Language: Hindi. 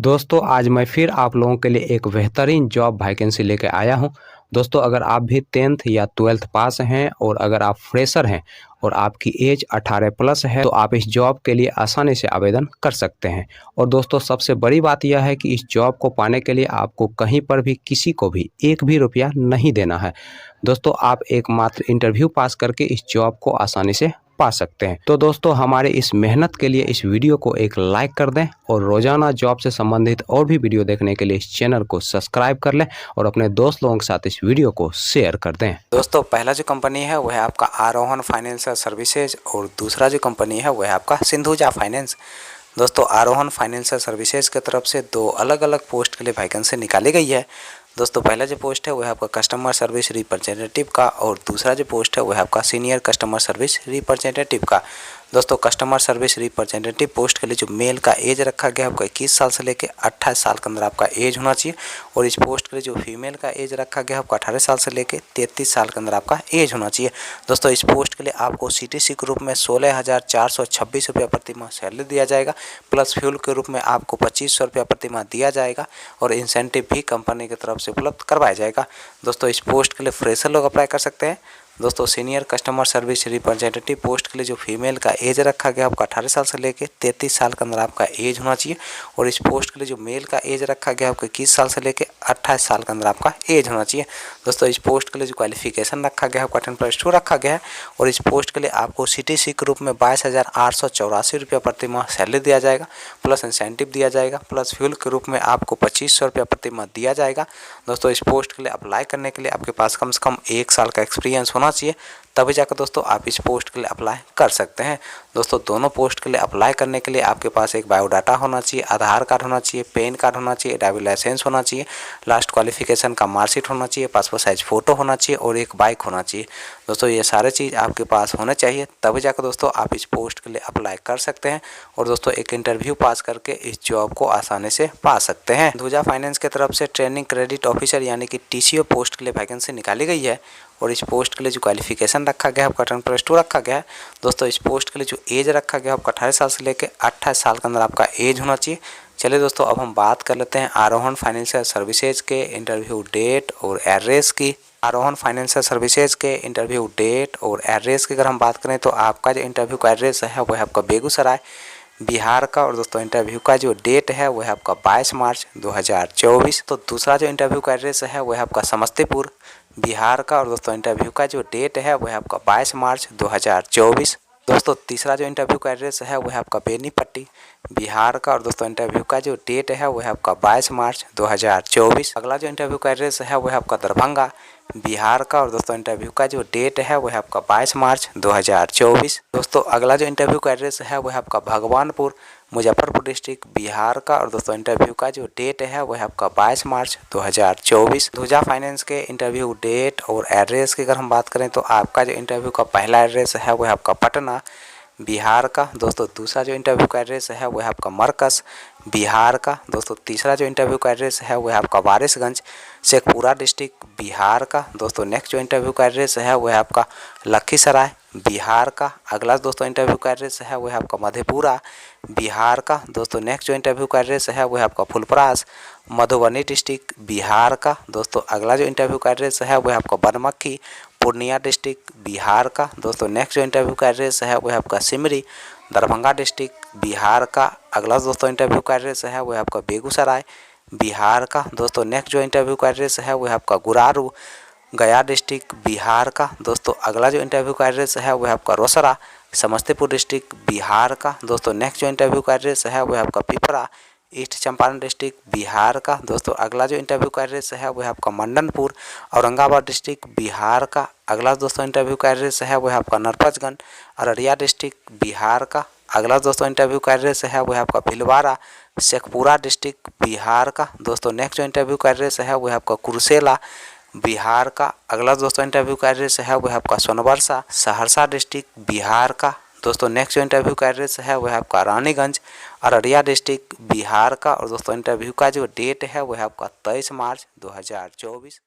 दोस्तों आज मैं फिर आप लोगों के लिए एक बेहतरीन जॉब वैकेंसी लेके आया हूं। दोस्तों अगर आप भी 10th या 12th पास हैं और अगर आप फ्रेशर हैं और आपकी एज 18 प्लस है तो आप इस जॉब के लिए आसानी से आवेदन कर सकते हैं। और दोस्तों सबसे बड़ी बात यह है कि इस जॉब को पाने के लिए आपको कहीं पर भी किसी को भी एक भी रुपया नहीं देना है। दोस्तों आप एकमात्र इंटरव्यू पास करके इस जॉब को आसानी से पा सकते हैं। तो दोस्तों हमारे इस मेहनत के लिए इस वीडियो को एक लाइक कर दें और रोजाना जॉब से संबंधित और भी वीडियो देखने के लिए इस चैनल को सब्सक्राइब कर लें और अपने दोस्त लोगों के साथ इस वीडियो को शेयर कर दें। दोस्तों पहला जो कंपनी है वह है आपका आरोहन फाइनेंशियल सर्विसेज और दूसरा जो कंपनी है वह है आपका सिंधुजा फाइनेंस। दोस्तों आरोहन फाइनेंशियल सर्विसेज की तरफ से दो अलग अलग पोस्ट के लिए वैकेंसी निकाली गई है। दोस्तों पहला जो पोस्ट है वह आपका कस्टमर सर्विस रिप्रेजेंटेटिव का और दूसरा जो पोस्ट है वह आपका सीनियर कस्टमर सर्विस रिप्रेजेंटेटिव का। दोस्तों कस्टमर सर्विस रिप्रेजेंटेटिव पोस्ट के लिए जो मेल का एज रखा गया है आपका 21 साल से लेकर 28 साल के अंदर आपका एज होना चाहिए और इस पोस्ट के लिए जो फीमेल का एज रखा गया है आपका 18 साल से लेकर 33 साल के अंदर आपका एज होना चाहिए। दोस्तों इस पोस्ट के लिए आपको CTC के रूप में 16,426 रुपये प्रति माह सैलरी दिया जाएगा, प्लस फ्यूल के रूप में आपको 2500 रुपया प्रति माह दिया जाएगा और इंसेंटिव भी कंपनी की तरफ से उपलब्ध करवाया जाएगा। दोस्तों इस पोस्ट के लिए फ्रेशर लोग अप्लाई कर सकते हैं। दोस्तों senior customer service representative post के लिए जो फीमेल का एज रखा गया आपका 18 साल से लेकर 33 साल के अंदर आपका एज होना चाहिए और इस पोस्ट के लिए जो मेल का एज रखा गया आपका 21 साल से लेकर 28 साल के अंदर आपका एज होना चाहिए। दोस्तों इस पोस्ट के लिए जो क्वालिफिकेशन रखा गया है आपका 10+2 रखा गया है और इस पोस्ट के लिए आपको CTC के रूप में 22,884 रुपया प्रति माह सैलरी दिया जाएगा, प्लस इंसेंटिव दिया जाएगा, प्लस फ्यूल के रूप में आपको 2500 रुपया प्रति माह दिया जाएगा। दोस्तों इस पोस्ट के लिए अप्लाई करने के लिए आपके पास कम से कम 1 साल का एक्सपीरियंस होना चाहिए, तभी जाकर दोस्तों आप इस पोस्ट के लिए अप्लाई कर सकते हैं। दोस्तों दोनों पोस्ट के लिए अप्लाई करने के लिए आपके पास एक बायोडाटा होना चाहिए, आधार कार्ड होना चाहिए, पैन कार्ड होना चाहिए, ड्राइविंग लाइसेंस होना चाहिए, लास्ट क्वालिफिकेशन का मार्कशीट होना चाहिए, पासपोर्ट साइज फ़ोटो होना चाहिए और एक बाइक होना चाहिए। दोस्तों ये सारे चीज़ आपके पास होने चाहिए, तभी जाकर दोस्तों आप इस पोस्ट के लिए अप्लाई कर सकते हैं और दोस्तों एक इंटरव्यू पास करके इस जॉब को आसानी से पा सकते हैं। सिंधुजा फाइनेंस की तरफ से ट्रेनिंग क्रेडिट ऑफिसर यानी कि TCO पोस्ट के लिए वैकेंसी निकाली गई है और इस पोस्ट के लिए जो क्वालिफिकेशन रखा गया है आपका 10+2 रखा गया है। दोस्तों इस पोस्ट के लिए जो एज रखा गया है आपका 18 साल से लेकर 28 साल के अंदर आपका एज होना चाहिए। चलिए दोस्तों अब हम बात कर लेते हैं आरोहन फाइनेंशियल सर्विसेज के इंटरव्यू डेट और एड्रेस की। आरोहन फाइनेंशियल सर्विसेज के इंटरव्यू डेट और एड्रेस की अगर हम बात करें तो आपका जो इंटरव्यू का एड्रेस है वह आपका बेगूसराय बिहार का और दोस्तों इंटरव्यू का जो डेट है वह आपका 22 मार्च 2024। तो दूसरा जो इंटरव्यू का एड्रेस है वह आपका समस्तीपुर बिहार का और दोस्तों इंटरव्यू का जो डेट है वह आपका 22 मार्च 2024। दोस्तों तीसरा जो इंटरव्यू का एड्रेस है वह आपका बेनीपट्टी बिहार का और दोस्तों इंटरव्यू का जो डेट है वह आपका 22 मार्च 2024। अगला जो इंटरव्यू का एड्रेस है वह आपका दरभंगा बिहार का और दोस्तों इंटरव्यू का जो डेट है वह आपका 22 मार्च 2024। दोस्तों अगला जो इंटरव्यू का एड्रेस है वह आपका भगवानपुर मुजफ्फरपुर डिस्ट्रिक्ट बिहार का और दोस्तों इंटरव्यू का जो डेट है वह आपका 22 मार्च 2024। सिंधुजा फाइनेंस के इंटरव्यू डेट और एड्रेस की अगर हम बात करें तो आपका जो इंटरव्यू का पहला एड्रेस है वह आपका पटना बिहार का। दोस्तों दूसरा जो इंटरव्यू का एड्रेस है वह आपका मरकज बिहार का। दोस्तों तीसरा जो इंटरव्यू का एड्रेस है वह आपका वारिसगंज शेखपुरा डिस्ट्रिक्ट बिहार का। दोस्तों नेक्स्ट जो इंटरव्यू का एड्रेस है वह आपका लखीसराय बिहार का। अगला दोस्तों इंटरव्यू का एड्रेस है वह आपका मधेपुरा बिहार का। दोस्तों नेक्स्ट जो इंटरव्यू का एड्रेस है वह आपका फुलपरास मधुबनी डिस्ट्रिक्ट बिहार का। दोस्तों अगला जो इंटरव्यू का एड्रेस है वह आपका बनमक्खी पूर्णिया डिस्ट्रिक्ट बिहार का। दोस्तों नेक्स्ट जो इंटरव्यू का एड्रेस है वह आपका सिमरी दरभंगा डिस्ट्रिक्ट बिहार का। अगला दोस्तों इंटरव्यू का एड्रेस है वह आपका बेगूसराय बिहार का। दोस्तों नेक्स्ट जो इंटरव्यू का एड्रेस है वह आपका गुरारू गया डिस्ट्रिक्ट बिहार का। दोस्तों अगला जो इंटरव्यू का एड्रेस है वह आपका रोसड़ा समस्तीपुर डिस्ट्रिक्ट बिहार का। दोस्तों नेक्स्ट जो इंटरव्यू का एड्रेस है वह आपका पिपरा ईस्ट चंपारण डिस्ट्रिक्ट बिहार का। दोस्तों अगला जो इंटरव्यू का एड्रेस है वह आपका मंडनपुर औरंगाबाद डिस्ट्रिक्ट बिहार का। अगला दोस्तों इंटरव्यू का एड्रेस है वह आपका नरपतगंज अररिया डिस्ट्रिक्ट बिहार का। अगला दोस्तों इंटरव्यू का एड्रेस है वह आपका भिलवाड़ा शेखपुरा डिस्ट्रिक्ट बिहार का। दोस्तों नेक्स्ट जो इंटरव्यू का एड्रेस है वह आपका कुर्सेला बिहार का। अगला दोस्तों इंटरव्यू का एड्रेस है वह आपका सोनबरसा सहरसा डिस्ट्रिक्ट बिहार का। दोस्तों नेक्स्ट जो इंटरव्यू का एड्रेस है वह आपका रानीगंज अररिया डिस्ट्रिक्ट बिहार का और दोस्तों इंटरव्यू का जो डेट है वह आपका 23 मार्च 2024।